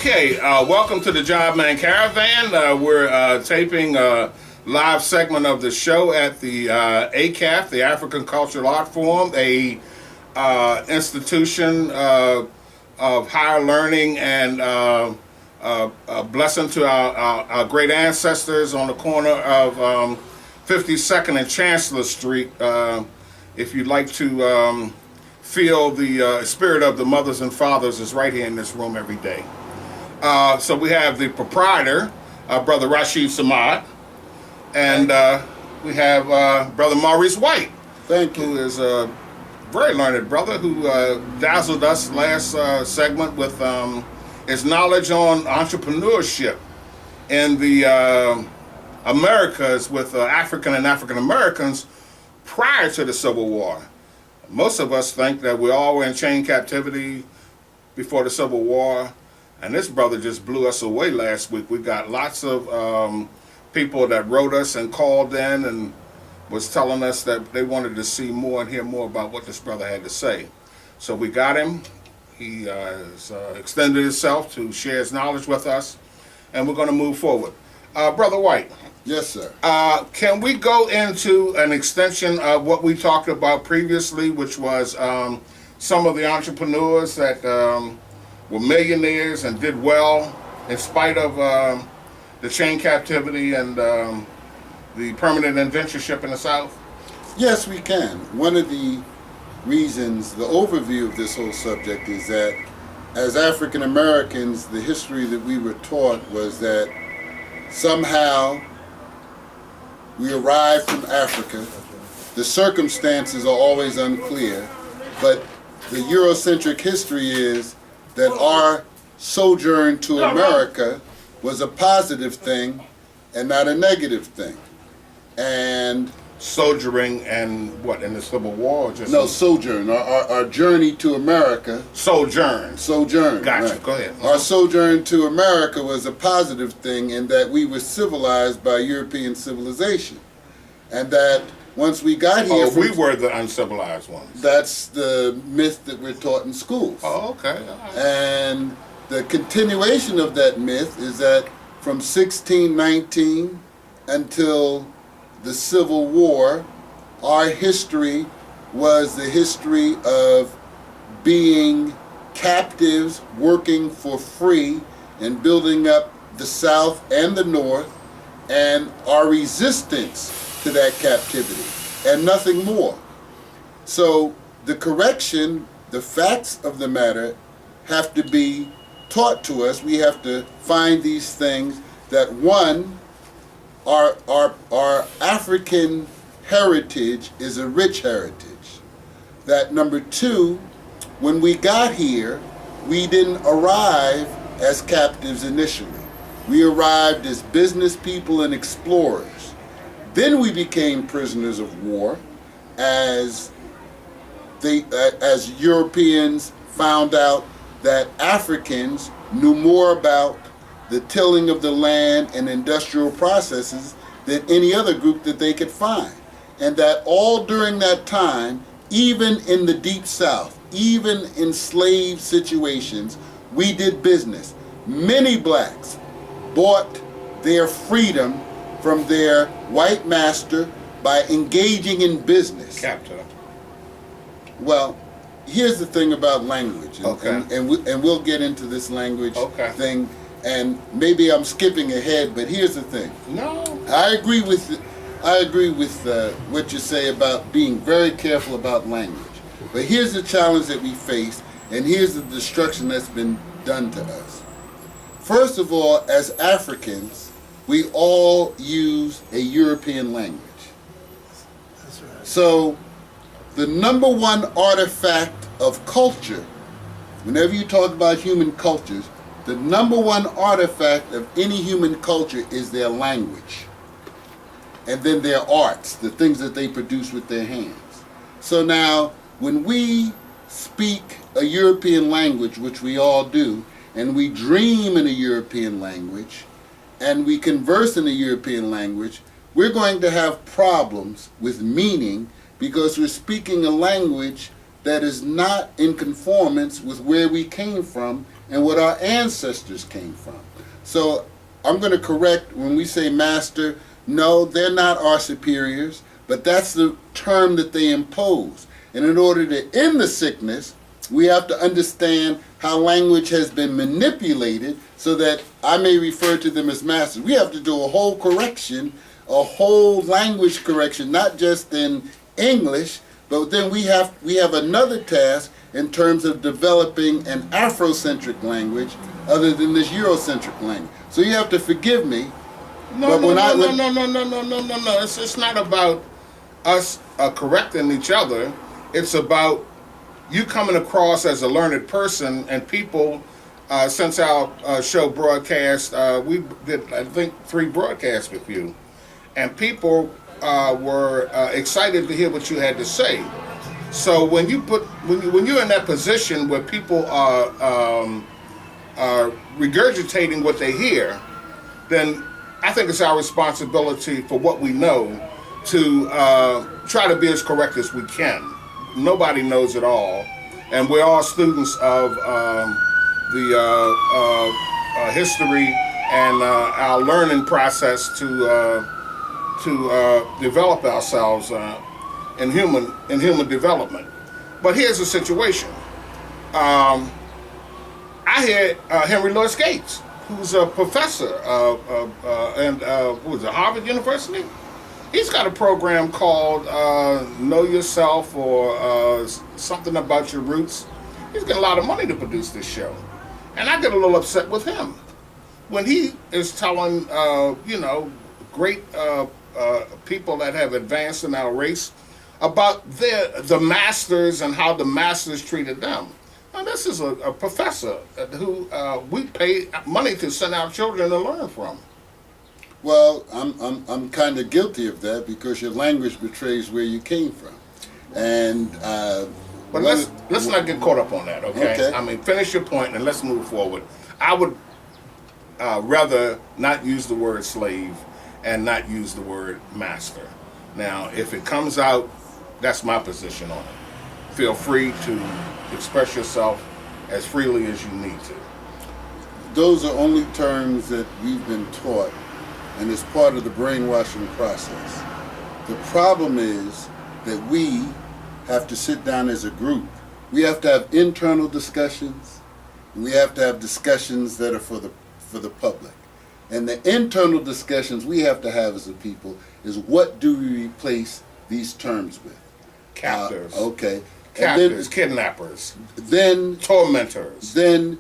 Okay, welcome to the Job Man Caravan. We're taping a live segment of the show at the A.C.A.F, the African Cultural Art Forum, a institution of higher learning and a blessing to our great ancestors on the corner of 52nd and Chancellor Street. If you'd like to feel the spirit of the mothers and fathers is right here in this room every day. So we have the proprietor, Brother Rashie Samad, and we have Brother Maurice White. Thank you. Who is a very learned brother who dazzled us last segment with his knowledge on entrepreneurship in the Americas with African and African Americans prior to the Civil War. Most of us think that we all were in chain captivity before the Civil War, and this brother just blew us away last week. We got lots of people that wrote us and called in and was telling us that they wanted to see more and hear more about what this brother had to say. So we got him. He has extended himself to share his knowledge with us, and we're going to move forward. Brother White. Yes, sir. Can we go into an extension of what we talked about previously, which was some of the entrepreneurs that were millionaires and did well in spite of the chain captivity and the permanent indentureship in the South? Yes, we can. One of the reasons, the overview of this whole subject is that as African Americans, the history that we were taught was that somehow we arrived from Africa. The circumstances are always unclear, but the Eurocentric history is that our sojourn to America was a positive thing and not a negative thing. And Soldiering and what, in the Civil War? Or just no, sojourn, our journey to America. Sojourn. Sojourn. Gotcha, right. go ahead. Our sojourn to America was a positive thing in that we were civilized by European civilization. And that once we got here... Oh, we were the uncivilized ones. That's the myth that we're taught in schools. Oh, okay. All right. And the continuation of that myth is that from 1619 until the Civil War, our history was the history of being captives, working for free, and building up the South and the North, and our resistance to that captivity, and nothing more. So the correction, the facts of the matter have to be taught to us. We have to find these things that, one, our African heritage is a rich heritage. That number two, when we got here, we didn't arrive as captives initially. We arrived as business people and explorers. Then we became prisoners of war as Europeans found out that Africans knew more about the tilling of the land and industrial processes than any other group that they could find. And that all during that time, even in the Deep South, even in slave situations, we did business. Many blacks bought their freedom from their white master by engaging in business. Captain. Well, here's the thing about language, and we'll get into this language thing. And maybe I'm skipping ahead, but here's the thing. No. I agree with what you say about being very careful about language. But here's the challenge that we face, and here's the destruction that's been done to us. First of all, as Africans, we all use a European language. That's right. So the number one artifact of culture, whenever you talk about human cultures, the number one artifact of any human culture is their language. And then their arts, the things that they produce with their hands. So now, when we speak a European language, which we all do, and we dream in a European language, and we converse in a European language, we're going to have problems with meaning because we're speaking a language that is not in conformance with where we came from and what our ancestors came from. So I'm going to correct when we say master. No, they're not our superiors, but that's the term that they impose. And in order to end the sickness, we have to understand how language has been manipulated so that I may refer to them as masters. We have to do a whole correction, a whole language correction, not just in English, but then we have another task in terms of developing an Afrocentric language other than this Eurocentric language. So you have to forgive me. No. It's not about us correcting each other. It's about you coming across as a learned person, and people, since our show broadcast, we did, I think, 3 broadcasts with you, and people were excited to hear what you had to say. So when you're in that position where people are regurgitating what they hear, then I think it's our responsibility for what we know to try to be as correct as we can. Nobody knows it all, and we're all students of the history and our learning process to develop ourselves in human development. But here's the situation. I had Henry Louis Gates, who's a professor and what was it, Harvard University? He's got a program called Know Yourself or something about your roots. He's getting a lot of money to produce this show. And I get a little upset with him when he is telling, great people that have advanced in our race about the masters and how the masters treated them. Now, this is a professor who we pay money to send our children to learn from. Well, I'm kind of guilty of that because your language betrays where you came from, and. But let's not get caught up on that, okay? I mean, finish your point and let's move forward. I would rather not use the word slave and not use the word master. Now, if it comes out, that's my position on it. Feel free to express yourself as freely as you need to. Those are only terms that we've been taught, and it's part of the brainwashing process. The problem is that we have to sit down as a group. We have to have internal discussions, and we have to have discussions that are for the public. And the internal discussions we have to have as a people is what do we replace these terms with? Captors. Okay. Captors, kidnappers, then tormentors. Then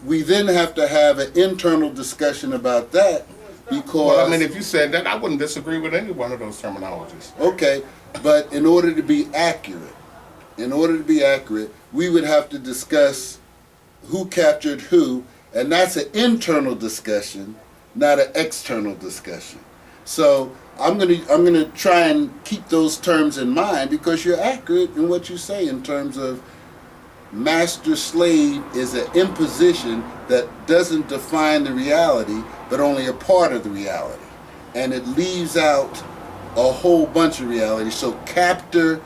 we then have to have an internal discussion about that because. Well, I mean, if you said that, I wouldn't disagree with any one of those terminologies. Okay, but in order to be accurate, we would have to discuss who captured who, and that's an internal discussion, not an external discussion. So I'm gonna try and keep those terms in mind because you're accurate in what you say in terms of master-slave is an imposition that doesn't define the reality, but only a part of the reality. And it leaves out a whole bunch of reality. So captive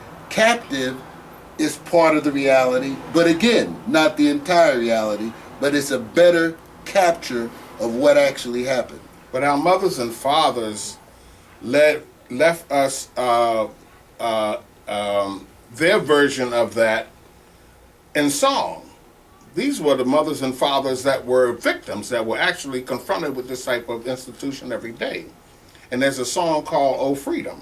is part of the reality, but again, not the entire reality, but it's a better capture of what actually happened. But our mothers and fathers left us their version of that in song. These were the mothers and fathers that were victims, that were actually confronted with this type of institution every day. And there's a song called "Oh Freedom."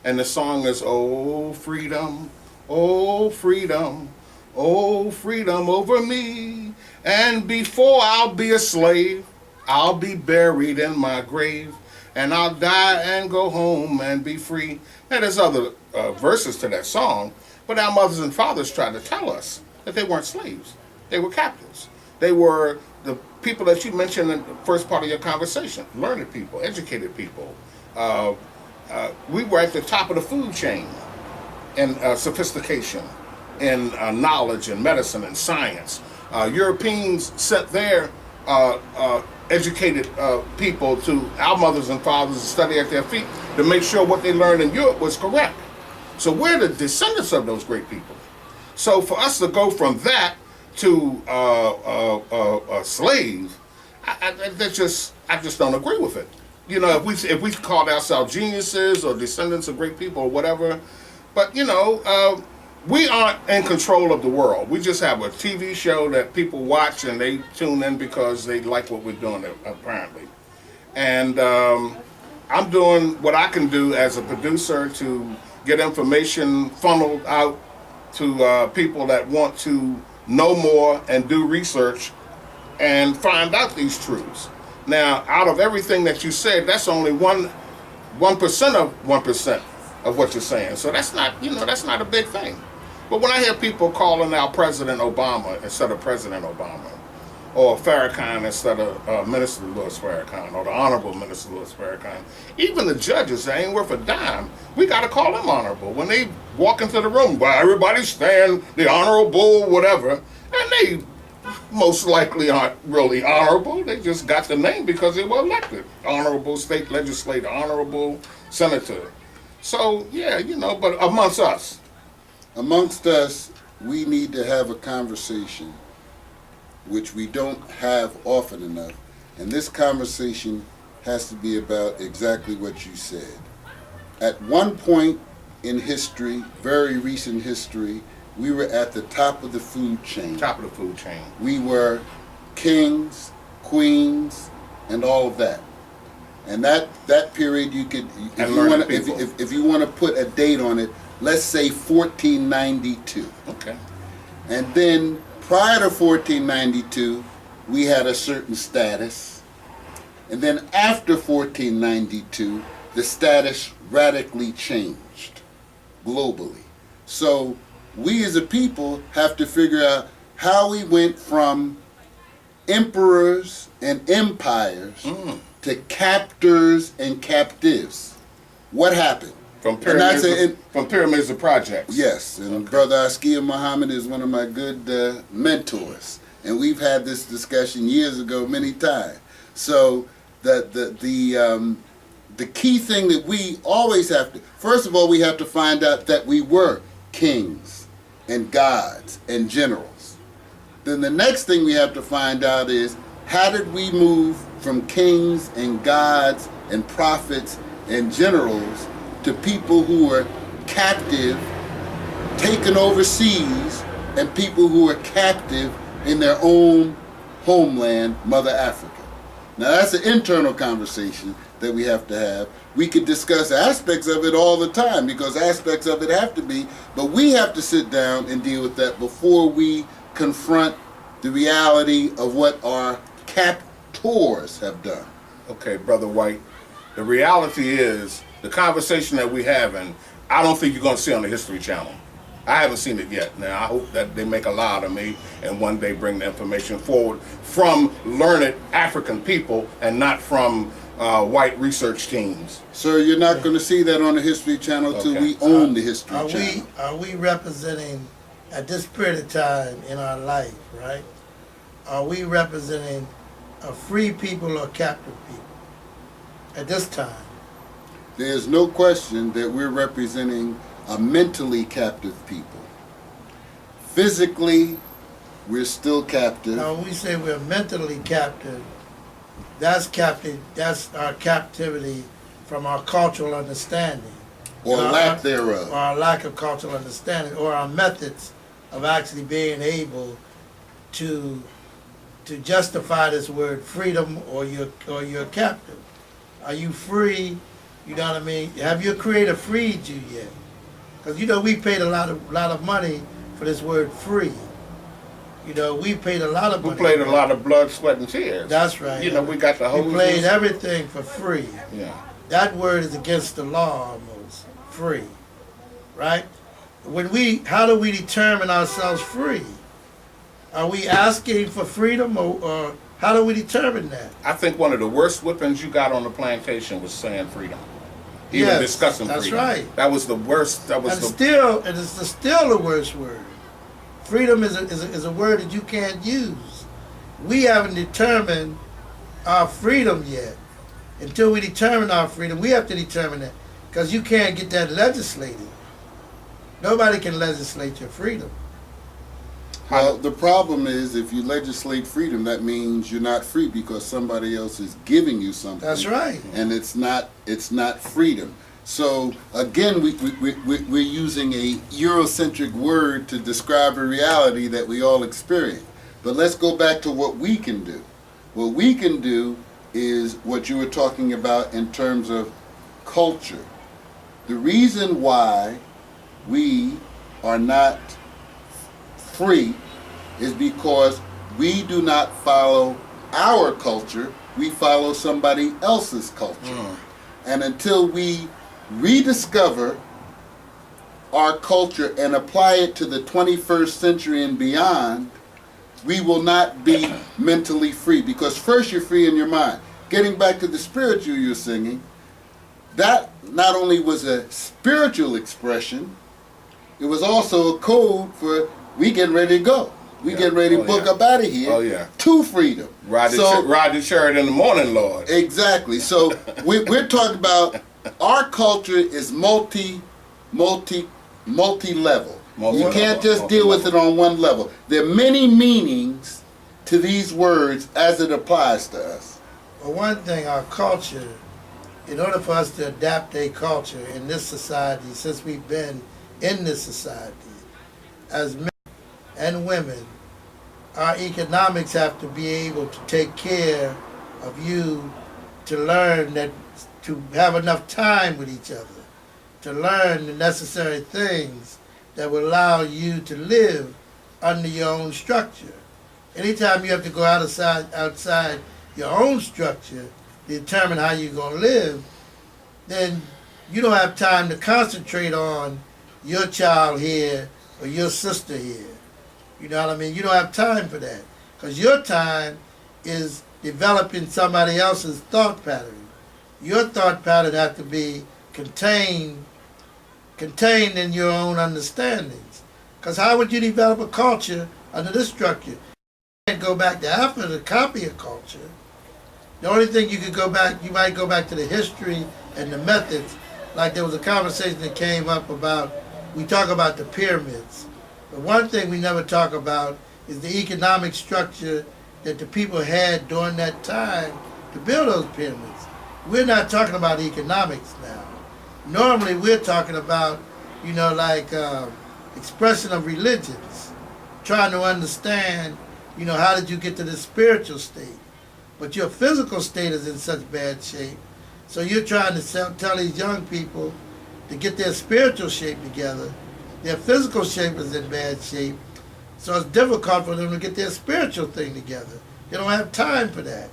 And the song is, "Oh freedom, oh freedom, oh freedom over me. And before I'll be a slave, I'll be buried in my grave. And I'll die and go home and be free." Now there's other verses to that song, but our mothers and fathers tried to tell us that they weren't slaves. They were captives. They were the people that you mentioned in the first part of your conversation, learned people, educated people. We were at the top of the food chain in sophistication, in knowledge and medicine and science. Europeans sent their educated people to our mothers and fathers to study at their feet to make sure what they learned in Europe was correct. So we're the descendants of those great people. So for us to go from that to a slave, I just don't agree with it. You know, if we called ourselves geniuses or descendants of great people or whatever, but you know, we aren't in control of the world. We just have a TV show that people watch and they tune in because they like what we're doing, apparently. And I'm doing what I can do as a producer to get information funneled out to people that want to know more and do research and find out these truths. Now, out of everything that you said, that's only 1% of 1% of what you're saying. So that's not, you know, that's not a big thing. But when I hear people calling out President Obama instead of President Obama, or Farrakhan instead of Minister Louis Farrakhan, or the Honorable Minister Louis Farrakhan, even the judges, they ain't worth a dime. We got to call them honorable. When they walk into the room, well, everybody stand the honorable, whatever, and they most likely aren't really honorable. They just got the name because they were elected. Honorable state legislator, honorable senator. So, yeah, you know, but amongst us. Amongst us, we need to have a conversation, which we don't have often enough. And this conversation has to be about exactly what you said. At one point in history, very recent history, we were at the top of the food chain. Top of the food chain. We were kings, queens, and all of that. And that period, you could, if you want to put a date on it, let's say 1492. Okay. And then prior to 1492, we had a certain status. And then after 1492, the status radically changed globally. So we as a people have to figure out how we went from emperors and empires to captors and captives. What happened? From pyramids to projects. Yes, and Brother A.C.A.F Muhammad is one of my good mentors, and we've had this discussion years ago many times. So the key thing that we always have to, first of all, we have to find out that we were kings and gods and generals. Then the next thing we have to find out is, how did we move from kings and gods and prophets and generals to people who were captive, taken overseas, and people who were captive in their own homeland, Mother Africa. Now that's an internal conversation that we have to have. We could discuss aspects of it all the time because aspects of it have to be, but we have to sit down and deal with that before we confront the reality of what our captors have done. Okay, Brother White, the reality is, the conversation that we're having, I don't think you're going to see on the History Channel. I haven't seen it yet. Now, I hope that they make a lie of me and one day bring the information forward from learned African people and not from white research teams. Sir, you're not going to see that on the History Channel till we own the History Channel. Are we representing, at this period of time in our life, right? Are we representing a free people or captive people at this time? There's no question that we're representing a mentally captive people. Physically, we're still captive. Now, when we say we're mentally captive, that's our captivity from our cultural understanding. Or lack thereof. Or our lack of cultural understanding, or our methods of actually being able to justify this word freedom, or you're captive. Are you free? You know what I mean? Have your creator freed you yet? Because, you know, we paid a lot of money for this word free. You know, we paid a lot of money. We played a lot of blood, sweat, and tears. That's right. You know, we got the hoses. We played everything for free. Yeah. That word is against the law almost. Free. Right? How do we determine ourselves free? Are we asking for freedom, or how do we determine that? I think one of the worst whippings you got on the plantation was saying freedom. Even discussing freedom. That's right. That was the worst. That was it's still the worst word. Freedom is a word that you can't use. We haven't determined our freedom yet. Until we determine our freedom, we have to determine that. Because you can't get that legislated. Nobody can legislate your freedom. Well, the problem is if you legislate freedom, that means you're not free because somebody else is giving you something. That's right. And it's not freedom. So again, we're using a Eurocentric word to describe a reality that we all experience. But let's go back to what we can do. What we can do is what you were talking about in terms of culture. The reason why we are not free is because we do not follow our culture, we follow somebody else's culture. And until we rediscover our culture and apply it to the 21st century and beyond, we will not be mentally free. Because first you're free in your mind. Getting back to the spiritual you're singing, that not only was a spiritual expression, it was also a code for we getting ready to go. We getting ready to book up out of here to freedom. Ride the chariot in the morning, Lord. Exactly. So we're talking about our culture is multi-level. You can't just deal with it on one level. There are many meanings to these words as it applies to us. Well, one thing, our culture, in order for us to adapt a culture in this society, since we've been in this society, as men and women, our economics have to be able to take care of you, to learn that, to have enough time with each other, to learn the necessary things that will allow you to live under your own structure. Anytime you have to go outside your own structure to determine how you're going to live, then you don't have time to concentrate on your child here or your sister here. You know what I mean? You don't have time for that. Because your time is developing somebody else's thought pattern. Your thought pattern has to be contained in your own understandings. Because how would you develop a culture under this structure? You can't go back to Africa to copy a culture. The only thing you could go back, you might go back to the history and the methods. Like there was a conversation that came up about, we talk about the pyramids. But one thing we never talk about is the economic structure that the people had during that time to build those pyramids. We're not talking about economics now. Normally we're talking about, expression of religions, trying to understand, how did you get to the spiritual state? But your physical state is in such bad shape. So you're trying to tell these young people to get their spiritual shape together. Their physical shape is in bad shape. So it's difficult for them to get their spiritual thing together. They don't have time for that.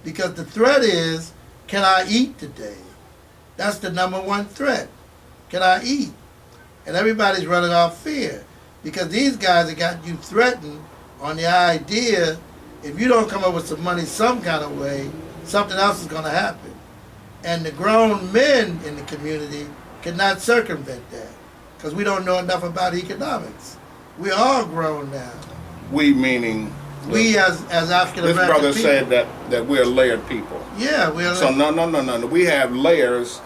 Because the threat is, can I eat today? That's the number one threat. Can I eat? And everybody's running off fear. Because these guys have got you threatened on the idea, if you don't come up with some money some kind of way, something else is going to happen. And the grown men in the community cannot circumvent that. Because we don't know enough about economics. We're all grown now. We meaning? We as African American people. This brother said that we're layered people. Yeah, we're so no. We have layers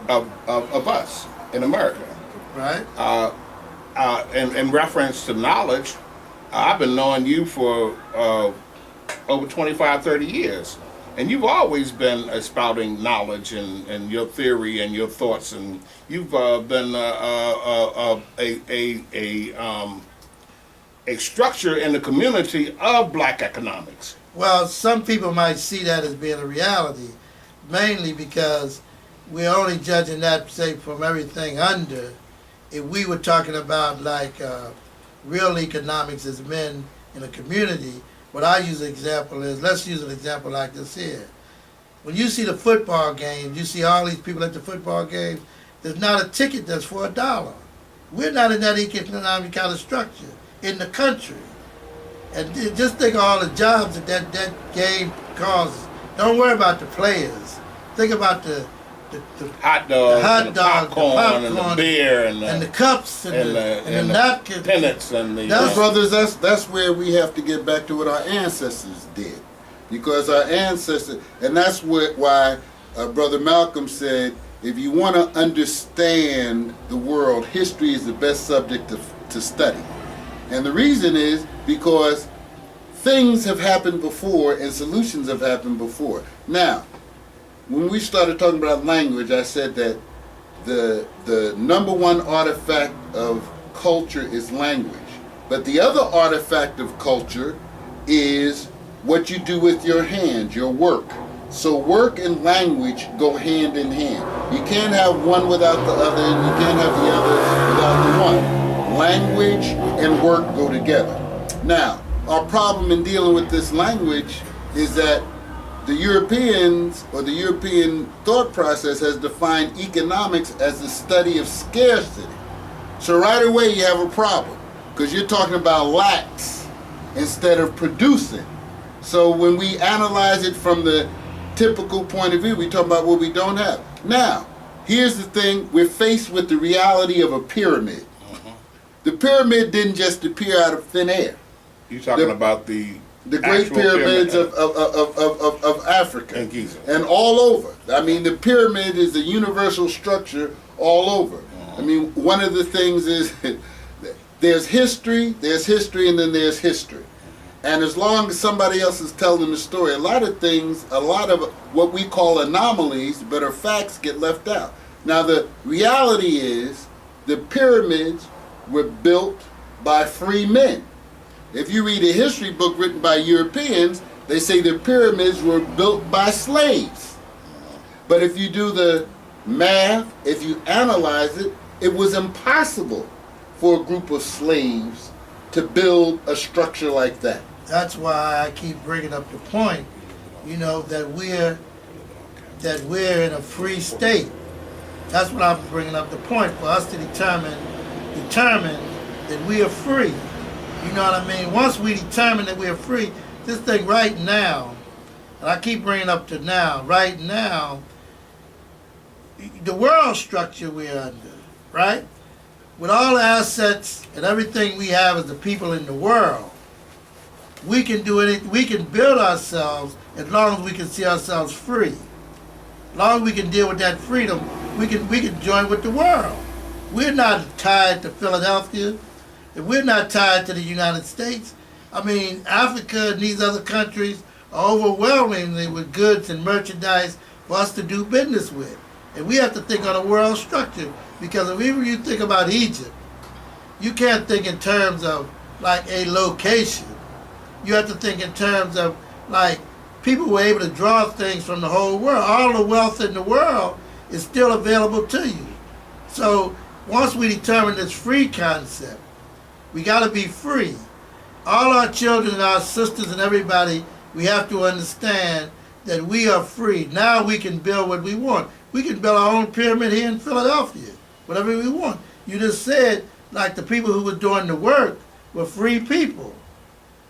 of us in America. Right. In reference to knowledge, I've been knowing you for over 25, 30 years. And you've always been spouting knowledge and your theory and your thoughts, and you've been a structure in the community of black economics. Well, some people might see that as being a reality, mainly because we're only judging that, say, from everything under. If we were talking about real economics as men in a community, what I use an example is, let's use an example like this here. When you see the football game, you see all these people at the football game, there's not a ticket that's for $1. We're not in that economic kind of structure in the country. And just think of all the jobs that game causes. Don't worry about the players. Think about the hot dogs, the popcorn, and the beer, and the cups, and the napkins, pennants, and the brothers. That's where we have to get back to what our ancestors did, because our ancestors, and that's why Brother Malcolm said, if you want to understand the world, history is the best subject to study, And the reason is because things have happened before and solutions have happened before. Now, when we started talking about language, I said that the number one artifact of culture is language. But the other artifact of culture is what you do with your hands, your work. So work and language go hand in hand. You can't have one without the other, and you can't have the other without the one. Language and work go together. Now, our problem in dealing with this language is that the Europeans, or the European thought process, has defined economics as the study of scarcity. So right away you have a problem, because you're talking about lacks instead of producing. So when we analyze it from the typical point of view, we talk about what we don't have. Now, here's the thing, we're faced with the reality of a pyramid. The pyramid didn't just appear out of thin air. You're talking about the great actual pyramids of Africa and Giza. and all over. I mean, the pyramid is a universal structure all over. I mean, one of the things is there's history, and then there's history. And as long as somebody else is telling the story, a lot of what we call anomalies, but are facts, get left out. Now, the reality is the pyramids were built by free men. If you read a history book written by Europeans, they say the pyramids were built by slaves. But if you do the math, if you analyze it, it was impossible for a group of slaves to build a structure like that. That's why I keep bringing up the point, that we're in a free state. That's what I'm bringing up the point, for us to determine that we are free. You know what I mean? Once we determine that we are free, this thing right now, and I keep bringing up to now, right now, the world structure we're under, right? With all the assets and everything we have as the people in the world, we can do it. We can build ourselves as long as we can see ourselves free. As long as we can deal with that freedom, we can join with the world. We're not tied to Philadelphia. If we're not tied to the United States, I mean, Africa and these other countries are overwhelmingly with goods and merchandise for us to do business with. And we have to think on a world structure, because if even you think about Egypt, you can't think in terms of like a location. You have to think in terms of like people were able to draw things from the whole world. All the wealth in the world is still available to you. So once we determine this free concept, we got to be free. All our children and our sisters and everybody, we have to understand that we are free. Now we can build what we want. We can build our own pyramid here in Philadelphia, whatever we want. You just said, like, the people who were doing the work were free people.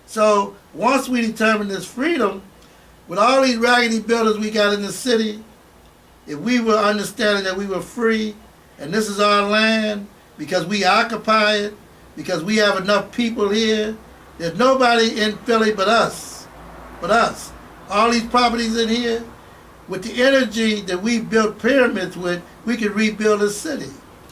So once we determine this freedom, with all these raggedy buildings we got in the city, if we were understanding that we were free, and this is our land, because we occupy it, because we have enough people here, there's nobody in Philly but us. All these properties in here, with the energy that we built pyramids with, we can rebuild a city.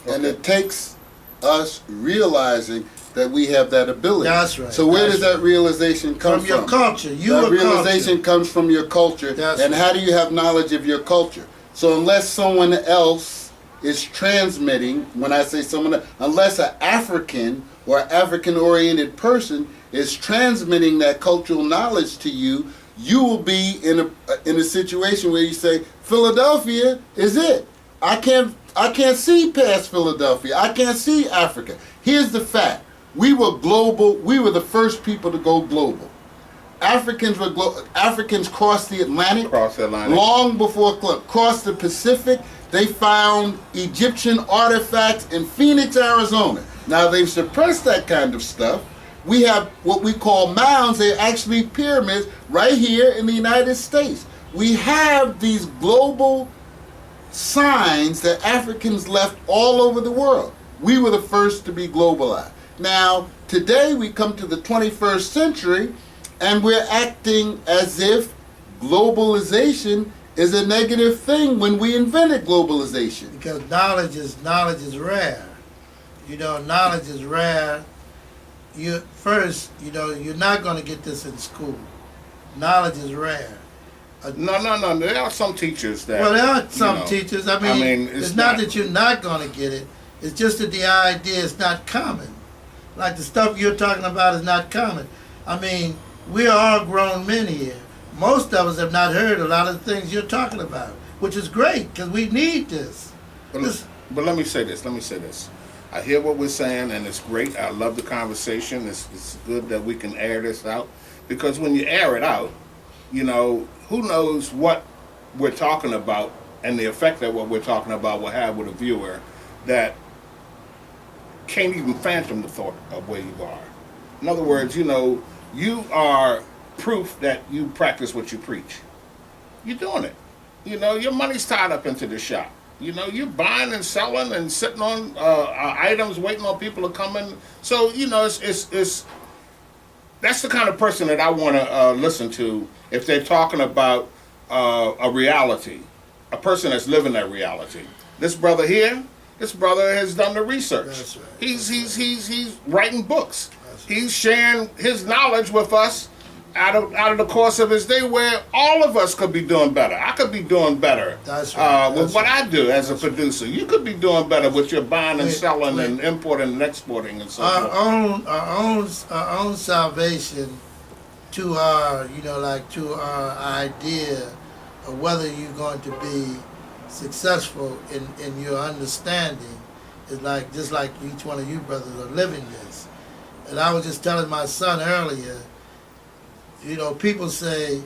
And it takes us realizing that we have that ability. That's right. So where does that realization come from? From your culture. That realization comes from your culture. That's and right. how do you have knowledge of your culture? So unless someone else is transmitting, when I say someone else, unless an African or African-oriented person is transmitting that cultural knowledge to you, you will be in a situation where you say, Philadelphia is it. I can't see past Philadelphia. I can't see Africa. Here's the fact. We were global. We were the first people to go global. Africans crossed the Atlantic. Long before crossed the Pacific. They found Egyptian artifacts in Phoenix, Arizona. Now they've suppressed that kind of stuff. We have what we call mounds. They're actually pyramids right here in the United States. We have these global signs that Africans left all over the world. We were the first to be globalized. Now, today we come to the 21st century and we're acting as if globalization is a negative thing when we invented globalization. Because knowledge is rare. Knowledge is rare. you're not going to get this in school. Knowledge is rare. No. There are some teachers that. Well, there are some you know, teachers. I mean, it's not that you're not going to get it. It's just that the idea is not common. Like the stuff you're talking about is not common. I mean, we are all grown men here. Most of us have not heard a lot of the things you're talking about, which is great because we need this. But let me say this. I hear what we're saying, and it's great. I love the conversation. It's good that we can air this out, because when you air it out, you know, who knows what we're talking about and the effect that what we're talking about will have with a viewer that can't even phantom the thought of where you are. In other words, you know, you are proof that you practice what you preach. You're doing it. You know, your money's tied up into the shop. You know, you're buying and selling and sitting on items, waiting on people to come in. So, you know, it's that's the kind of person that I want to listen to if they're talking about a reality, a person that's living that reality. This brother here, this brother has done the research. That's right. He's writing books. He's sharing his knowledge with us out of the course of his day, where all of us could be doing better. I could be doing better with what I do as a producer. You could be doing better with your buying and selling and importing and exporting and so forth. Our own salvation to our, to our idea of whether you're going to be successful in your understanding is just like each one of you brothers are living this. And I was just telling my son earlier, people say,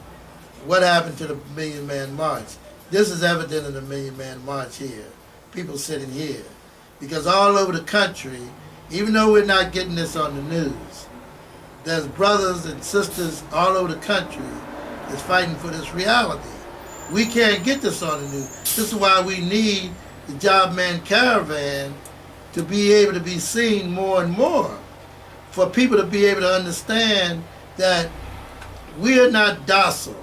what happened to the Million Man March? This is evident in the Million Man March here. People sitting here. Because all over the country, even though we're not getting this on the news, there's brothers and sisters all over the country that's fighting for this reality. We can't get this on the news. This is why we need the Job Man Caravan to be able to be seen more and more. For people to be able to understand that we are not docile.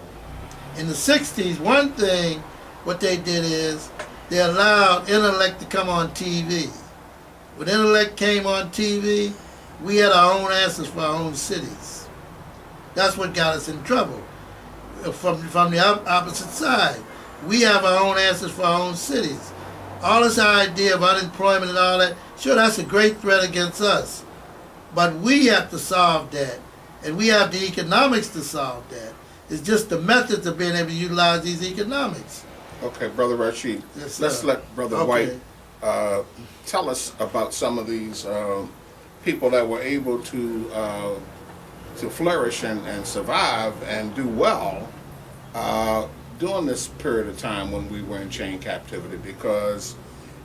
In the 60s, one thing, what they did is they allowed intellect to come on TV. When intellect came on TV, we had our own answers for our own cities. That's what got us in trouble. From the opposite side, we have our own answers for our own cities. All this idea of unemployment and all that, sure, that's a great threat against us. But we have to solve that. And we have the economics to solve that. It's just the methods of being able to utilize these economics. Okay, Brother Rashie, yes, let's let Brother White tell us about some of these people that were able to flourish and survive and do well during this period of time when we were in chain captivity, because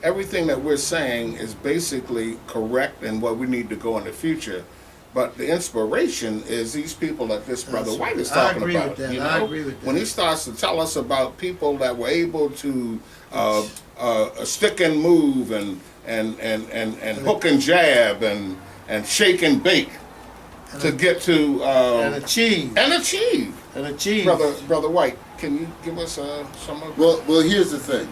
everything that we're saying is basically correct in what we need to go in the future. But the inspiration is these people that this Brother White is talking about. I agree with that. I agree with that. When he starts to tell us about people that were able to stick and move and hook and jab and shake and bake to get to and achieve. Brother White, can you give us some of? Well, here's the thing.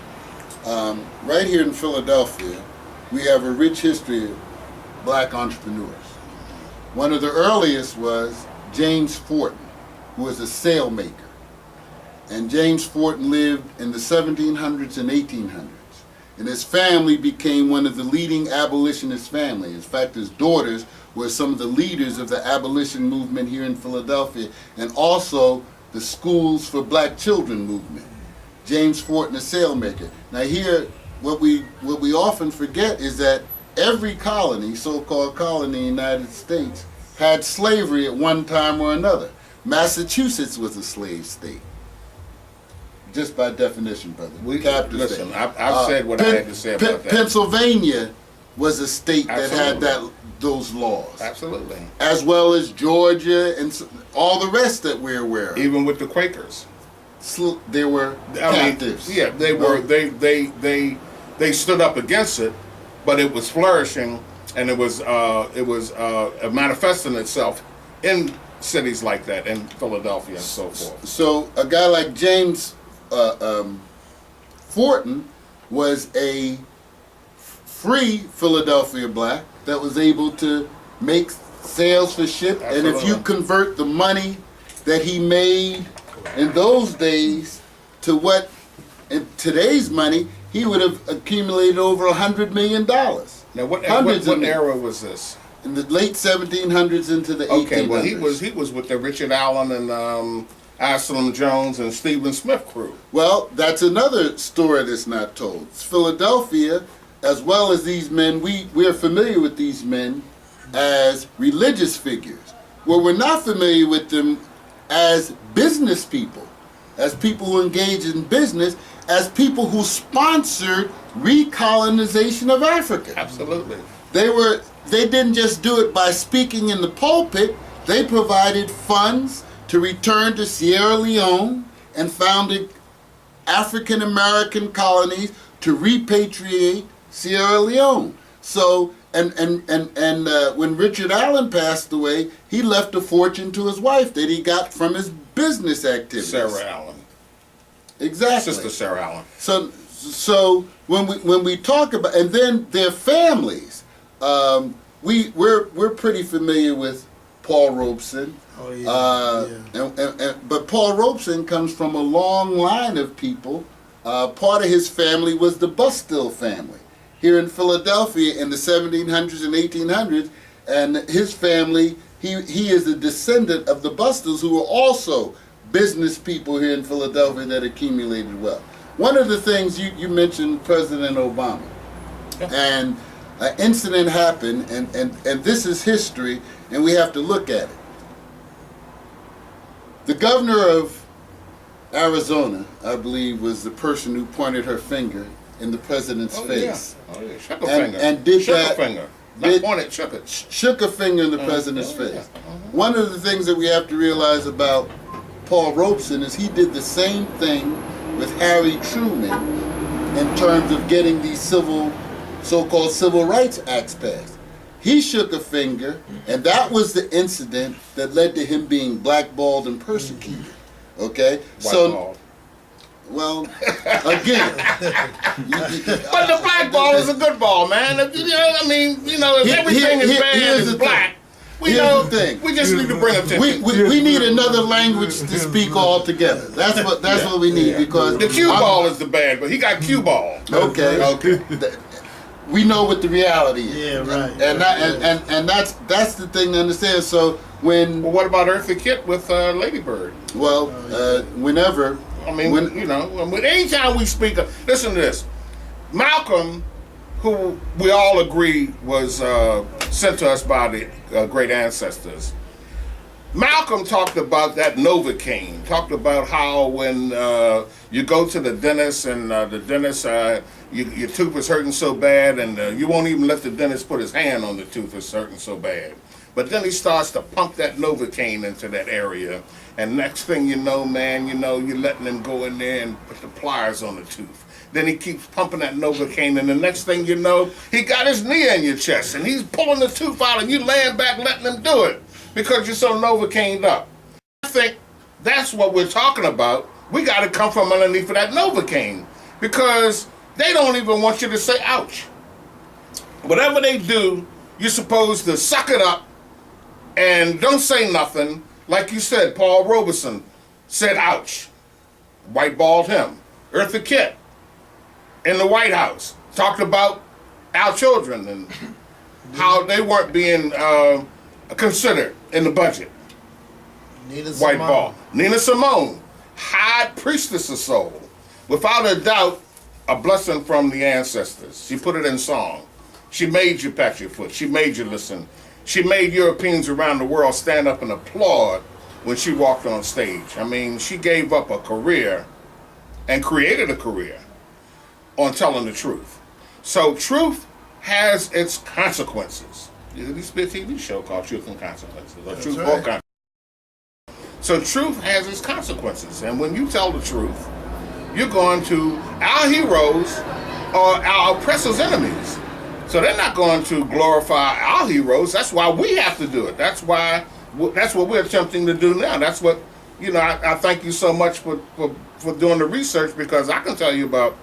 Right here in Philadelphia, we have a rich history of black entrepreneurs. One of the earliest was James Forten, who was a sailmaker. And James Forten lived in the 1700s and 1800s. And his family became one of the leading abolitionist families. In fact, his daughters were some of the leaders of the abolition movement here in Philadelphia, and also the Schools for Black Children movement. James Forten, a sailmaker. Now here, what we often forget is that every colony, so-called colony in the United States, had slavery at one time or another. Massachusetts was a slave state. Just by definition, brother. Listen, I've said what I had to say about that. Pennsylvania was a state that Absolutely. had those laws. Absolutely. As well as Georgia and all the rest that we're aware of. Even with the Quakers. They were captives. Yeah, they were. They stood up against it, but it was flourishing, and it was manifesting itself in cities like that, in Philadelphia and so forth. So a guy like James Forten was a free Philadelphia black that was able to make sales for ship, and if you Absolutely. convert the money that he made in those days to what in today's money, he would have accumulated over $100 million. Now, what era was this? In the late 1700s into the 1800s. Okay, well, he was with the Richard Allen and A.C.A.F. Jones and Stephen Smith crew. Well, that's another story that's not told. It's Philadelphia, as well as these men, we're familiar with these men as religious figures. Well, we're not familiar with them as business people, as people who engage in business, as people who sponsored recolonization of Africa. Absolutely. They didn't just do it by speaking in the pulpit. They provided funds to return to Sierra Leone and founded African American colonies to repatriate Sierra Leone. So, and when Richard Allen passed away, he left a fortune to his wife that he got from his business activities. Sarah Allen. Exactly. Sister Sarah Allen. So when we talk about, and then their families, we're pretty familiar with Paul Robeson. Oh yeah. But Paul Robeson comes from a long line of people. Part of his family was the Bustill family here in Philadelphia in the 1700s and 1800s, and his family, he is a descendant of the Bustills, who were also business people here in Philadelphia that accumulated wealth. One of the things you mentioned, President Obama, Yeah. and an incident happened, and this is history, and we have to look at it. The governor of Arizona, I believe, was the person who pointed her finger in the president's face. Yeah. Oh, yeah. Shook a finger. And did shook that. a finger. Not did- pointed, shook it. Shook a finger in the president's oh, yeah. face. One of the things that we have to realize about Paul Robeson is he did the same thing with Harry Truman in terms of getting these so-called civil rights acts passed. He shook a finger, and that was the incident that led to him being blackballed and persecuted. Okay? White Well, again. But the black ball is a good ball, man. If, if everything is bad here's is the black, we Here's know the thing. we just need to bring attention. We need another language to speak altogether. That's what we need, because The cue ball is the bad, but he got cue ball. Okay. Okay. We know what the reality is. Yeah, right. And that's the thing to understand. So when Well, what about Eartha Kitt with Lady Bird? whenever I mean, anytime we speak of, listen to this. Malcolm, who we all agree was sent to us by the great ancestors, Malcolm talked about that Novocaine, talked about how when you go to the dentist and the dentist, your tooth is hurting so bad, and you won't even let the dentist put his hand on the tooth, it's hurting so bad. But then he starts to pump that Novocaine into that area, and next thing you know, man, you're letting him go in there and put the pliers on the tooth. Then he keeps pumping that Novocaine, and the next thing you know, he got his knee in your chest, and he's pulling the tooth out, and you laying back letting him do it because you're so Novocained up. I think that's what we're talking about. We got to come from underneath of that Novocaine, because they don't even want you to say ouch. Whatever they do, you're supposed to suck it up and don't say nothing. Like you said, Paul Robeson said ouch. Whiteballed him. Eartha Kitt in the White House talked about our children and how they weren't being considered in the budget. White ball. Nina Simone, high priestess of soul. Without a doubt, a blessing from the ancestors. She put it in song. She made you pat your foot. She made you listen. She made Europeans around the world stand up and applaud when she walked on stage. I mean, she gave up a career and created a career on telling the truth. So truth has its consequences. There used to be a TV show called Truth and Consequences, or That's Truth right. or Consequences. So truth has its consequences, and when you tell the truth, you're going to our heroes or our oppressors' enemies. So they're not going to glorify our heroes. That's why we have to do it. That's what we're attempting to do now. That's what, I thank you so much for doing the research, because I can tell you about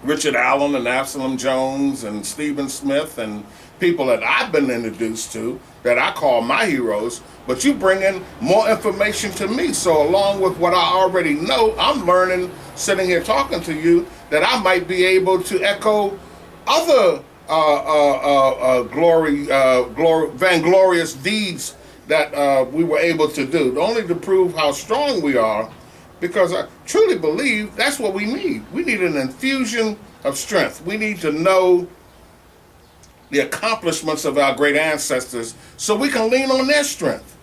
Richard Allen and A.C.A.F. Jones and Stephen Smith and people that I've been introduced to that I call my heroes, but you bring in more information to me. So along with what I already know, I'm learning, sitting here talking to you, that I might be able to echo other vainglorious deeds that we were able to do, only to prove how strong we are, because I truly believe that's what we need. We need an infusion of strength. We need to know the accomplishments of our great ancestors so we can lean on their strength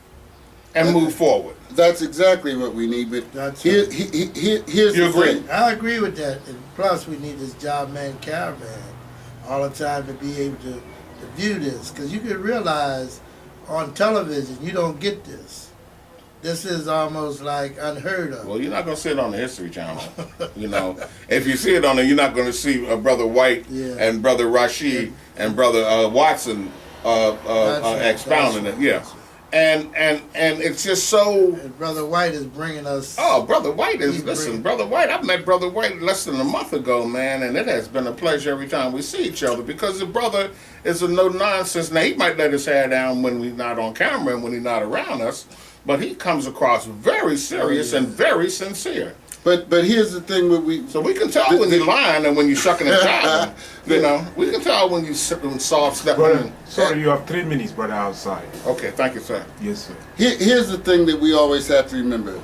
and move forward. That's exactly what we need. But That's here's You the agree? thing. I agree with that. And plus, we need this job man caravan all the time to be able to view this. Because you can realize on television, you don't get this. This is almost like unheard of. Well, you're not going to see it on the History Channel. You know, if you see it on there, you're not going to see Brother White and Brother Rashie and Brother Watson expounding it. Yeah. And it's just so. And Brother White is bringing us. Oh, Brother White Brother White. I met Brother White less than a month ago, man, and it has been a pleasure every time we see each other, because the brother is a no nonsense. Now, he might let his hair down when we're not on camera and when he's not around us, but he comes across very serious and very sincere. But here's the thing: So we can tell when you're lying and when you're shucking and jiving. You know, we can tell when you're soft stepping. Brother, sorry, you have 3 minutes, brother, outside. Okay, thank you, sir. Yes, sir. here's the thing that we always have to remember: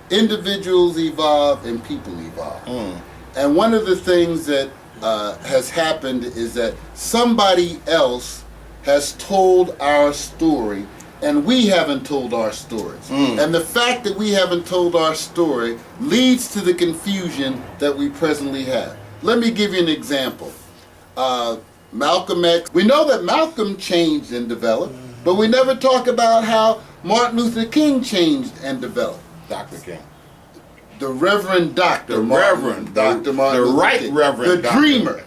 individuals evolve and people evolve. And one of the things that has happened is that somebody else has told our story, and we haven't told our stories. And the fact that we haven't told our story leads to the confusion that we presently have. Let me give you an example. Malcolm X. We know that Malcolm changed and developed, but we never talk about how Martin Luther King changed and developed. Dr. King. The Reverend Dr. The Martin, Reverend. Dr. Martin The Luther right King. Reverend The Dr. dreamer.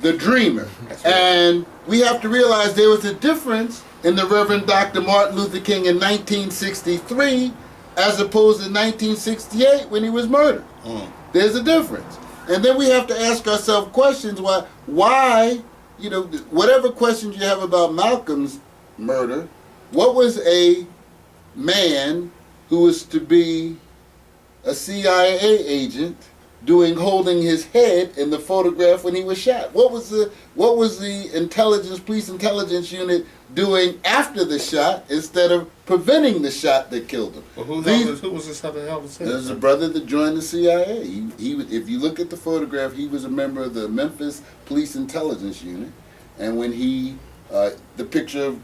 The dreamer. That's right. And we have to realize there was a difference in the Reverend Dr. Martin Luther King in 1963 as opposed to 1968 when he was murdered. There's a difference. And then we have to ask ourselves questions why, you know, whatever questions you have about Malcolm's murder, what was a man who was to be a CIA agent holding his head in the photograph when he was shot? What was the police intelligence unit doing after the shot instead of preventing the shot that killed him? Well, who was this other hell? There's a brother that joined the CIA. If you look at the photograph, he was a member of the Memphis Police Intelligence Unit. And when the picture of,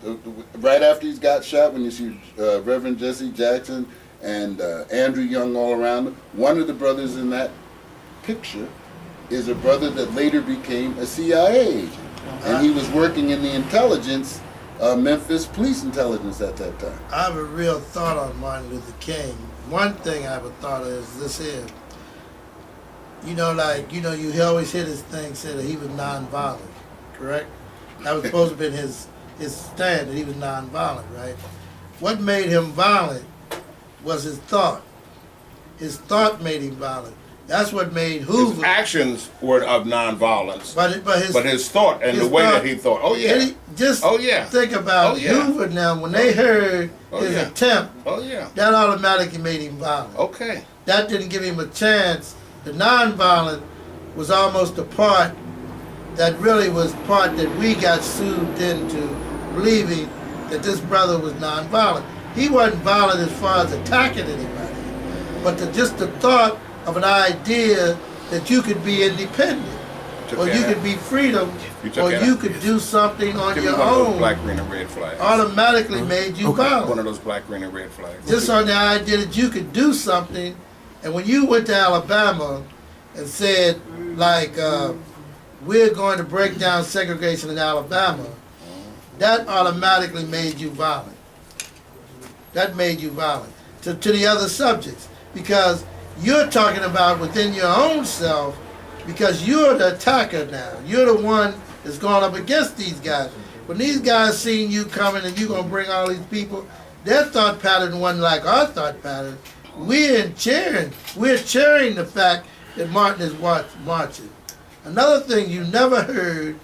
right after he's got shot, when you see Reverend Jesse Jackson and Andrew Young all around him, one of the brothers in that picture is a brother that later became a CIA agent. And he was working in the intelligence, Memphis Police Intelligence at that time. I have a real thought on Martin Luther King. One thing I have a thought of is this here. You always hear this thing say that he was nonviolent, correct? That was supposed to have been his stand, that he was nonviolent, right? What made him violent was his thought. His thought made him violent. That's what made Hoover. His actions were of nonviolence, but his thought and the way that he thought. Oh yeah. Think about Hoover now. When they heard his attempt, that automatically made him violent. Okay. That didn't give him a chance. The nonviolent was almost the part that really was part that we got soothed into believing that this brother was nonviolent. He wasn't violent as far as attacking anybody, but just the thought of an idea that you could be independent, or you could be freedom, or you could do something on your own, black, green, and red flags. automatically made you violent. One of those black, green, and red flags. Just on the idea that you could do something, and when you went to Alabama and said, like, we're going to break down segregation in Alabama, that automatically made you violent. That made you violent to the other subjects, because you're talking about within your own self, because you're the attacker now. You're the one that's going up against these guys. When these guys seen you coming and you're going to bring all these people, their thought pattern wasn't like our thought pattern. We're cheering the fact that Martin is marching. Another thing you never heard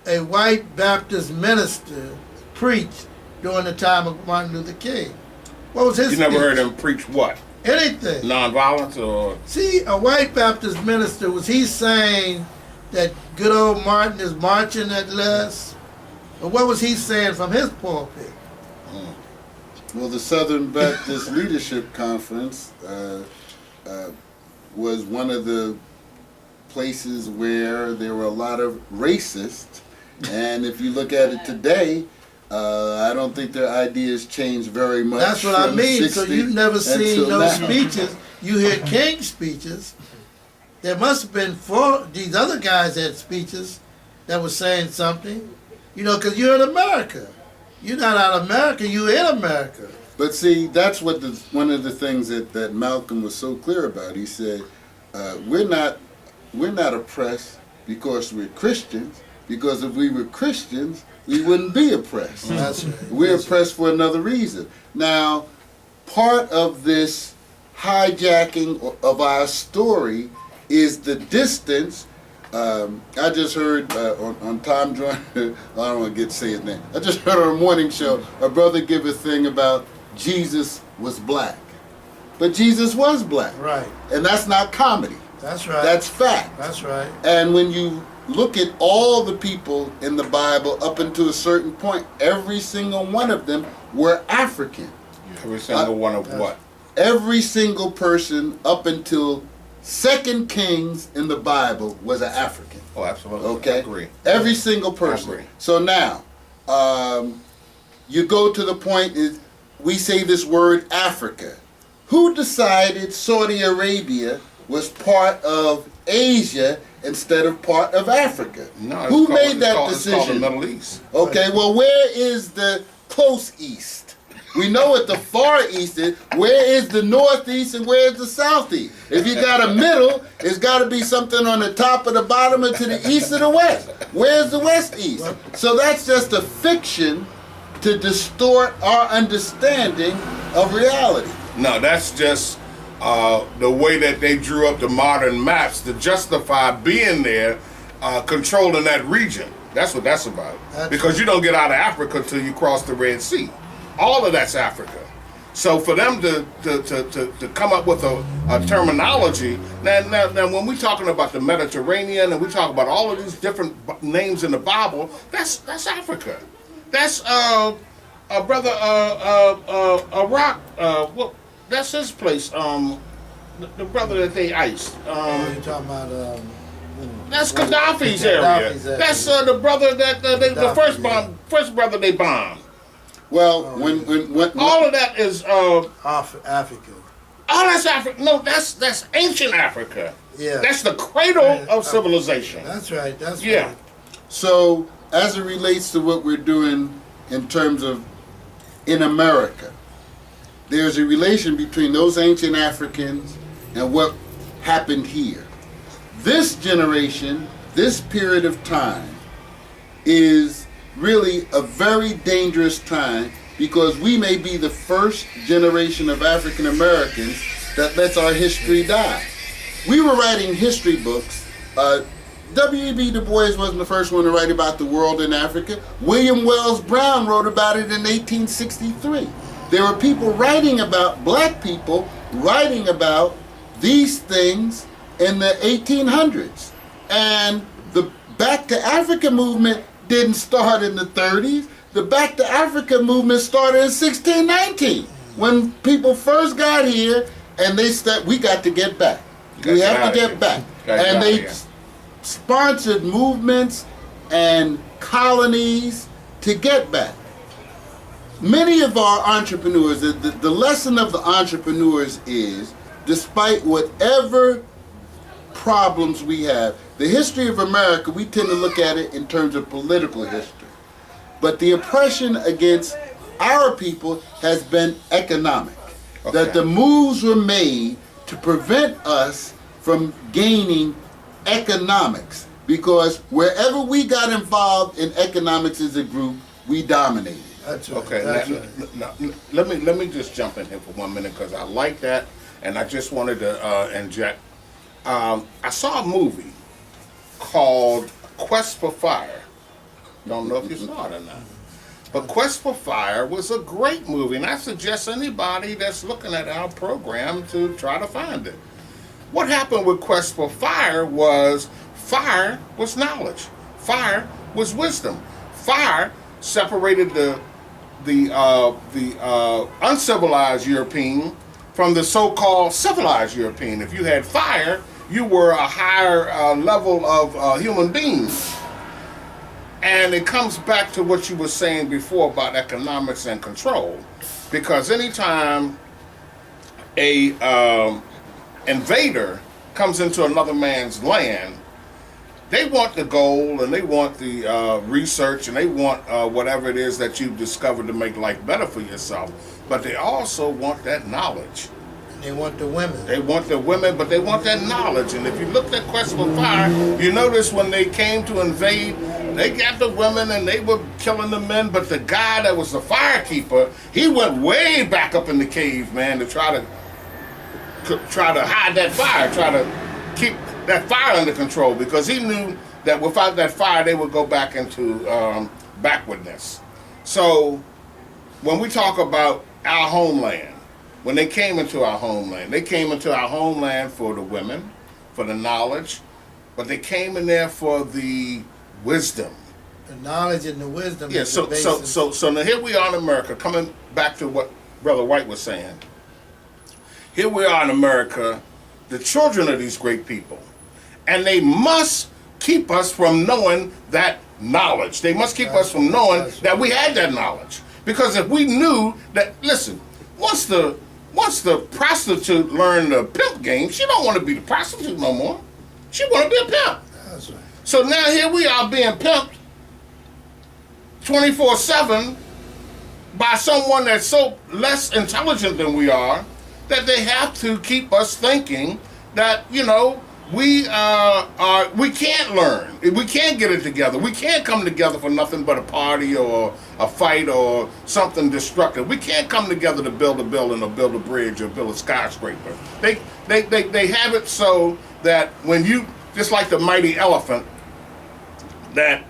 a white Baptist minister preach during the time of Martin Luther King? What was his You never speech? heard him preach what? Anything. Nonviolence or? See, a white Baptist minister, was he saying that good old Martin is marching at last? Or what was he saying from his pulpit? Well, the Southern Baptist Leadership Conference was one of the places where there were a lot of racists, and if you look at it today, I don't think their ideas changed very much. That's what I from mean. So 60 you've never seen until those now. speeches. You hear King's speeches. There must have been four. These other guys had speeches that were saying something. You know, because you're in America. You're not out of America. You're in America. But see, that's what one of the things that Malcolm was so clear about. He said, we're not oppressed because we're Christians, because if we were Christians, we wouldn't be oppressed. That's right. We're That's oppressed for another reason. Now, part of this hijacking of our story is the distance. I just heard on Tom Joyner, I don't want to say his name. I just heard on a morning show a brother give a thing about Jesus was black. But Jesus was black. Right. And that's not comedy. That's right. That's fact. That's right. And when you look at all the people in the Bible up until a certain point, every single one of them were African. Every single one of what? Every single person up until 2 Kings in the Bible was an African. Oh, absolutely. Okay? I agree. Every single I person. agree. So now, you go to the point is we say this word Africa. Who decided Saudi Arabia was part of Asia instead of part of Africa? No, it's Who called- made it's that called- decision? It's called the Middle East. Okay, well, where is the close east? We know what the far east is. Where is the northeast and where is the southeast? If you got a middle, it's got to be something on the top or the bottom or to the east or the west. Where's the west east? So that's just a fiction to distort our understanding of reality. No, that's just the way that they drew up the modern maps to justify being there, controlling that region. That's what that's about. Because you don't get out of Africa till you cross the Red Sea. All of that's Africa. So for them to come up with a terminology, now when we're talking about the Mediterranean and we talk about all of these different names in the Bible, that's Africa. That's brother Iraq. Well, that's his place. The brother that they iced. You're talking about That's Gaddafi's area. That's the brother that the first brother they bombed. Well, when All of that is Africa. oh, that's Africa. No, that's ancient Africa. Yeah. That's the cradle of civilization. That's right. That's Yeah. right. So, as it relates to what we're doing in terms of in America, there's a relation between those ancient Africans and what happened here. This generation, this period of time, is really a very dangerous time because we may be the first generation of African Americans that lets our history die. We were writing history books. W.E.B. Du Bois wasn't the first one to write about the world in Africa. William Wells Brown wrote about it in 1863. There were people writing about, black people writing about these things in the 1800s. And the Back to Africa movement didn't start in the 30s. The Back to Africa movement started in 1619 when people first got here and they said, we got to get back. We have to get back. And they sponsored movements and colonies to get back. Many of our entrepreneurs, the lesson of the entrepreneurs is, despite whatever problems we have, the history of America, we tend to look at it in terms of political history. But the oppression against our people has been economic. Okay. That the moves were made to prevent us from gaining economics. Because wherever we got involved in economics as a group, we dominated. That's right. Okay, That's now, right. let me just jump in here for 1 minute because I like that, and I just wanted to inject. I saw a movie called Quest for Fire Don't know if you saw it or not. But Quest for Fire was a great movie, and I suggest anybody that's looking at our program to try to find it. What happened with Quest for Fire was knowledge. Fire was wisdom. Fire separated the uncivilized European from the so-called civilized European. If you had fire, you were a higher level of human beings. And it comes back to what you were saying before about economics and control. Because anytime a invader comes into another man's land, they want the gold and they want the research and they want whatever it is that you've discovered to make life better for yourself. But they also want that knowledge. They want the women. They want the women, but they want that knowledge. And if you looked at Quest for Fire, you notice when they came to invade, they got the women and they were killing the men. But the guy that was the firekeeper, he went way back up in the cave, man, to try to hide that fire, try to keep that fire under control, because he knew that without that fire, they would go back into backwardness. So when we talk about our homeland, when they came into our homeland, they came into our homeland for the women, for the knowledge, but they came in there for the wisdom. The knowledge and the wisdom. Yeah, is the basis. so now here we are in America, coming back to what Brother White was saying. Here we are in America, the children of these great people, and they must keep us from knowing that knowledge. They must keep us from knowing that we had that knowledge. Because if we knew that, listen, once the prostitute learned the pimp game, she don't want to be the prostitute no more. She want to be a pimp. That's right. So now here we are being pimped 24/7 by someone that's so less intelligent than we are, that they have to keep us thinking that, you know, we can't learn. We can't get it together. We can't come together for nothing but a party or a fight or something destructive. We can't come together to build a building or build a bridge or build a skyscraper. They have it so that when you, just like the mighty elephant that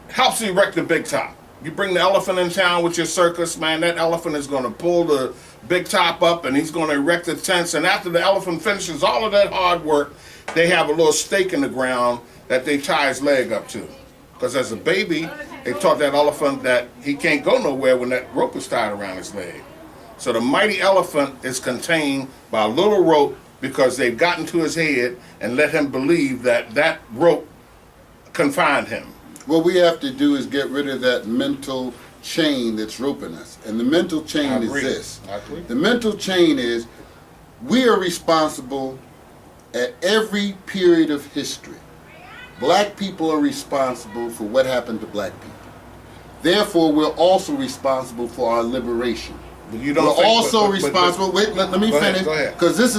helps erect the big top. You bring the elephant in town with your circus, man, that elephant is going to pull the big top up and he's going to erect the tents. And after the elephant finishes all of that hard work, they have a little stake in the ground that they tie his leg up to. Because as a baby, they taught that elephant that he can't go nowhere when that rope is tied around his leg. So the mighty elephant is contained by a little rope because they've gotten to his head and let him believe that that rope confined him. What we have to do is get rid of that mental chain that's roping us. And the mental chain is this. The mental chain is we are responsible at every period of history. Black people are responsible for what happened to black people. Therefore, we're also responsible for our liberation. But you don't we're think, also responsible. Wait, let me finish. Because this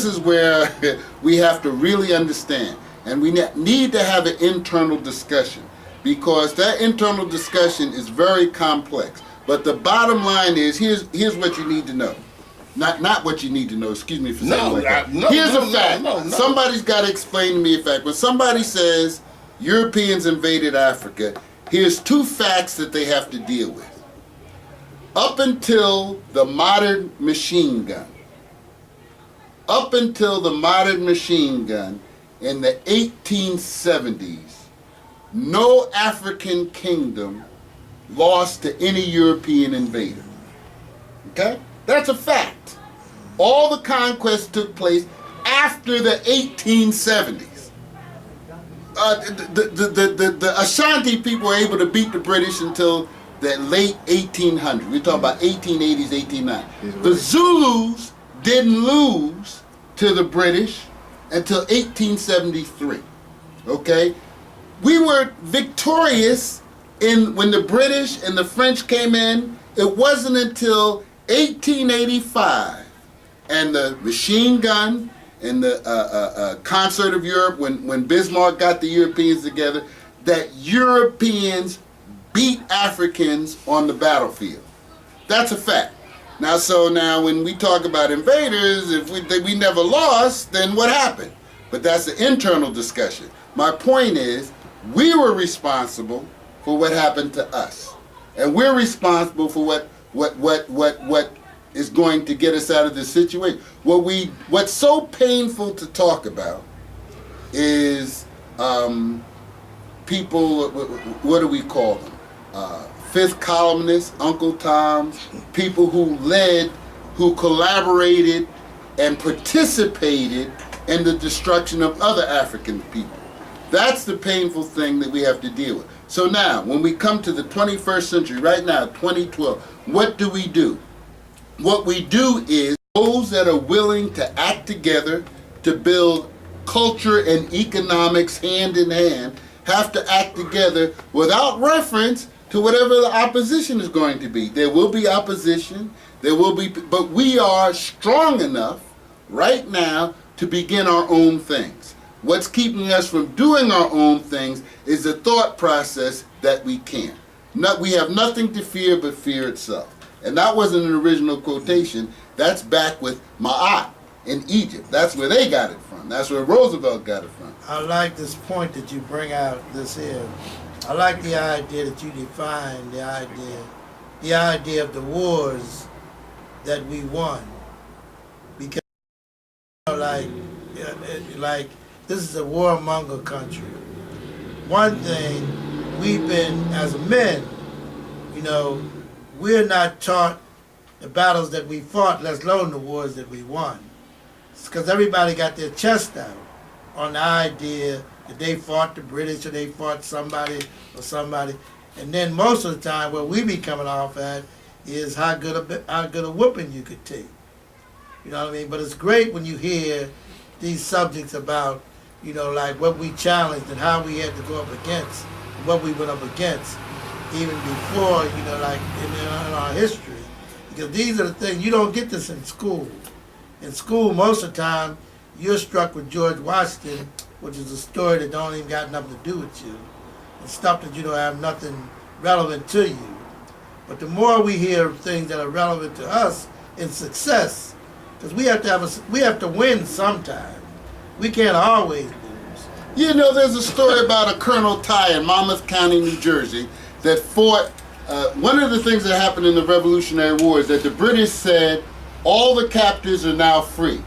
is where we have to really understand. And we need to have an internal discussion, because that internal discussion is very complex. But the bottom line is, here's what you need to know. Not what you need to know, excuse me for saying like that. Here's a fact. Somebody's got to explain to me a fact. When somebody says Europeans invaded Africa, here's two facts that they have to deal with. Up until the modern machine gun, in the 1870s, no African kingdom lost to any European invader. Okay? That's a fact. All the conquests took place after the 1870s. The Ashanti people were able to beat the British until the late 1800s. We're talking about 1880s, 1890s. The Zulus didn't lose to the British until 1873. Okay? We were victorious when the British and the French came in. It wasn't until 1885 and the machine gun and the concert of Europe, when Bismarck got the Europeans together, that Europeans beat Africans on the battlefield. That's a fact. Now when we talk about invaders, if we never lost, then what happened? But that's an internal discussion. My point is, We were responsible for what happened to us, and we're responsible for what is going to get us out of this situation. What's so painful to talk about is people. What do we call them? Fifth columnists, Uncle Toms, people who collaborated and participated in the destruction of other African people. That's the painful thing that we have to deal with. So now, when we come to the 21st century, right now, 2012, what do? What we do is those that are willing to act together to build culture and economics hand in hand have to act together without reference to whatever the opposition is going to be. There will be opposition, but we are strong enough right now to begin our own things. What's keeping us from doing our own things is the thought process that we can't. We have nothing to fear but fear itself. And that wasn't an original quotation. That's back with Ma'at in Egypt. That's where they got it from. That's where Roosevelt got it from. I like this point that you bring out this here. I like the idea that you define the idea of the wars that we won. Because like this is a warmonger country. One thing we've been as men, we're not taught the battles that we fought, let alone the wars that we won. It's because everybody got their chest out on the idea that they fought the British or they fought somebody or somebody. And then most of the time what we be coming off at is how good a whooping you could take. You know what I mean? But it's great when you hear these subjects about, like what we challenged and how we had to go up against, and what we went up against even before, like in our history. Because these are the things, you don't get this in school. In school, most of the time, you're struck with George Washington, which is a story that don't even got nothing to do with you, and stuff that you don't have nothing relevant to you. But the more we hear things that are relevant to us in success, because we have to win sometime. We can't always lose. There's a story about a Colonel Ty in Monmouth County, New Jersey, that fought. One of the things that happened in the Revolutionary War is that the British said all the captives are now free,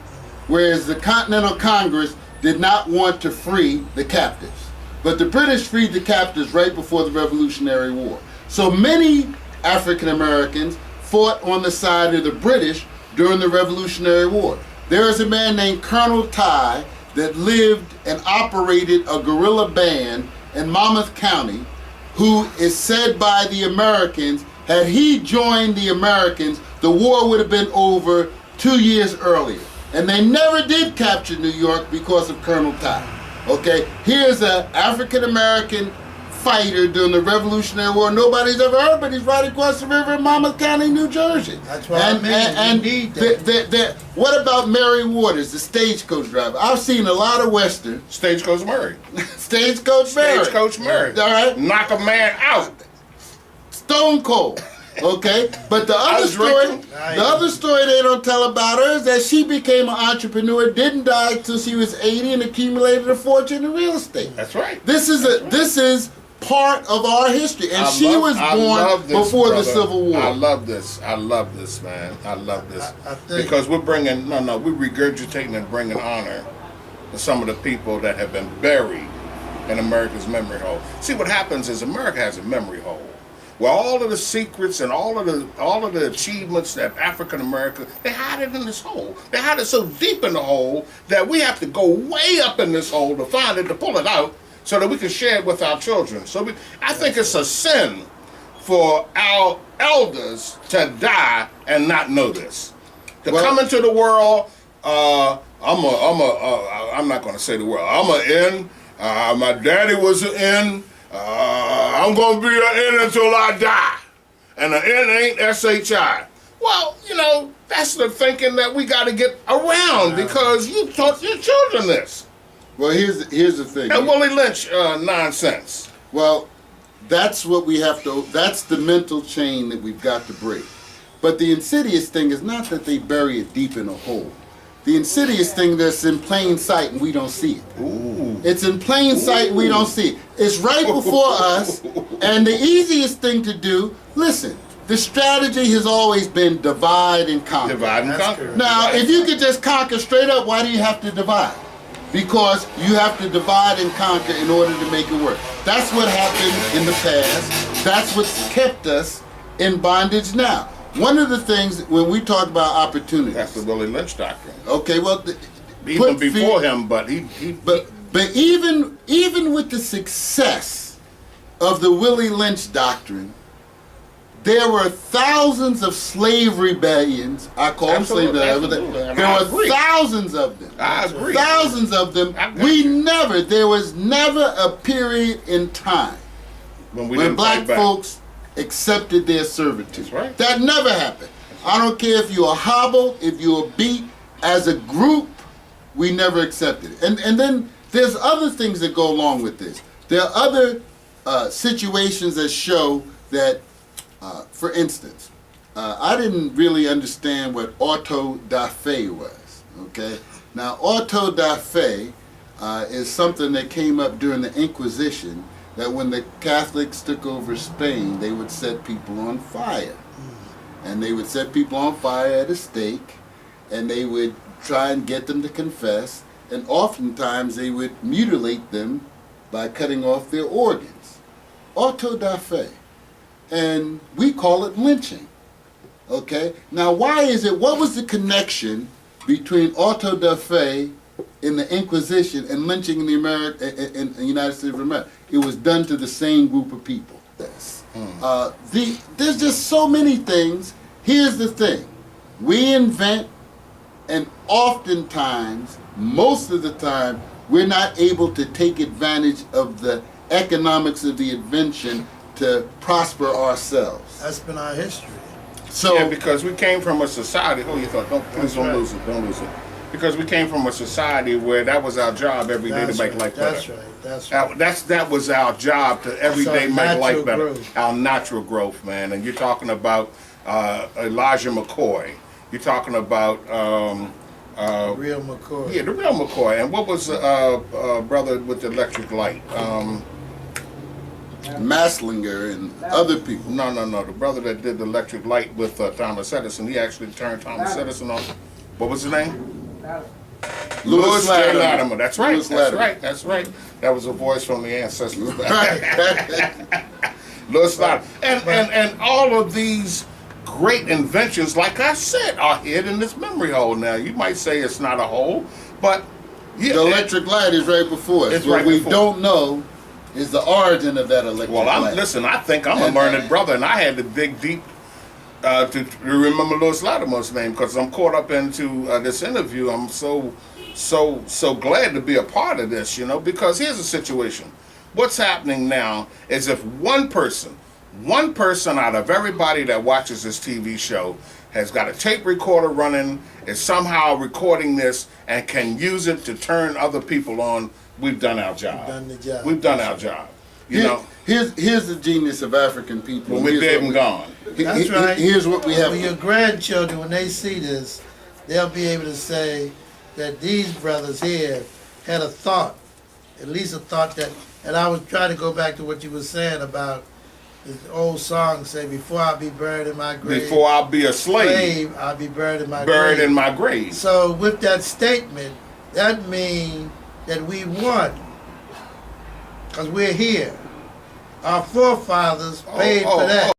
whereas the Continental Congress did not want to free the captives. But the British freed the captives right before the Revolutionary War. So many African Americans fought on the side of the British during the Revolutionary War. There is a man named Colonel Ty that lived and operated a guerrilla band in Monmouth County, who is said by the Americans, had he joined the Americans, the war would have been over 2 years earlier. And they never did capture New York because of Colonel Ty. Okay, here's an African American fighter during the Revolutionary War nobody's ever heard, but he's right across the river in Monmouth County, New Jersey. That's what I mean. And what about Mary Waters, the stagecoach driver? I've seen a lot of Western. Stagecoach Murray. Stagecoach Mary. Stagecoach Murray. All right. Knock a man out. Stone cold. Okay, but the other story they don't tell about her is that she became an entrepreneur, didn't die till she was 80, and accumulated a fortune in real estate. That's right. This is part of our history, and she was born before the Civil War. I love this, man. I love this because we're regurgitating and bringing honor to some of the people that have been buried in America's memory hole. See, what happens is America has a memory hole. Well, all of the secrets and all of the achievements that African America, they hide it in this hole. They hide it so deep in the hole that we have to go way up in this hole to find it, to pull it out, so that we can share it with our children. So I think it's a sin for our elders to die and not know this. To come into the world, I'm not going to say the world. I'm an in. My daddy was an in. I'm going to be an in until I die. And an in ain't S-H-I. Well, that's the thinking that we got to get around because you taught your children this. Well, here's the thing. That Willie Lynch nonsense. Well, that's what we have to, that's the mental chain that we've got to break. But the insidious thing is not that they bury it deep in a hole. the insidious thing that's in plain sight and we don't see it. Ooh. It's in plain sight and we don't see it. It's right before us, and the easiest thing to do, listen, the strategy has always been divide and conquer. Divide and That's conquer. correct. Now, if you could just conquer straight up, why do you have to divide? Because you have to divide and conquer in order to make it work. That's what happened in the past. That's what's kept us in bondage now. One of the things when we talk about opportunities. That's the Willie Lynch doctrine. Okay, well, Even before him, but but even with the success of the Willie Lynch doctrine, there were thousands of slave rebellions. I call them slave rebellions. Absolutely, and There I were agree. thousands of them. I agree. Thousands of them. I got There was never a period in time when when black fight back. folks accepted their servitude. That's right. That never happened. I don't care if you were hobbled, if you were beat. As a group, we never accepted it. And then there's other things that go along with this. There are other situations that show that, for instance, I didn't really understand what auto da fe was. Okay, now auto da fe is something that came up during the Inquisition. That when the Catholics took over Spain, they would set people on fire, and they would set people on fire at a stake, and they would try and get them to confess, and oftentimes they would mutilate them by cutting off their organs. Auto da fe. And we call it lynching. Okay? Now why is it, what was the connection between auto da fe in the Inquisition and lynching in the United States of America? It was done to the same group of people. Yes. There's just so many things. Here's the thing. We invent, and oftentimes, most of the time, we're not able to take advantage of the economics of the invention to prosper ourselves. That's been our history. So, Yeah, because we came from a society. Oh, you thought, please don't right. lose it, don't lose it. Because we came from a society where that was our job every day That's to make right. life That's better. right. That's right. That was our job to every That's day our make natural life better. growth. Our natural growth, man. And you're talking about Elijah McCoy. You're talking about Real McCoy. yeah, the real McCoy. And what was brother with the electric light? Maslinger and other people. No. The brother that did the electric light with Thomas Edison. He actually turned Thomas Edison on. What was his name? Louis J. Latimer. That's right. Louis That's Latimer. right. That's right. That was a voice from the ancestors. Right. Louis Latimer. And all of these great inventions, like I said, are hid in this memory hole. Now you might say it's not a hole, but yeah, The electric light is right before us. It's What right we before. don't know is the origin of that electric Well, light. I think I'm a learned brother, and I had to dig deep to remember Louis Latimer's name because I'm caught up into this interview. I'm so glad to be a part of this, because here's the situation. What's happening now is if one person out of everybody that watches this TV show has got a tape recorder running, is somehow recording this, and can use it to turn other people on, we've done our job. Done the job. We've done our job. You know, Here's the genius of African people. when we're Here's dead what and gone. That's right. Here's what we have. Well, your grandchildren, when they see this, they'll be able to say that these brothers here had a thought, at least a thought that, and I was trying to go back to what you were saying about the old song, say, before I be buried in my grave, Before I'll be a slave, I'll be buried in my buried grave. in my grave. So with that statement, that means that we won, because we're here. Our forefathers paid for that.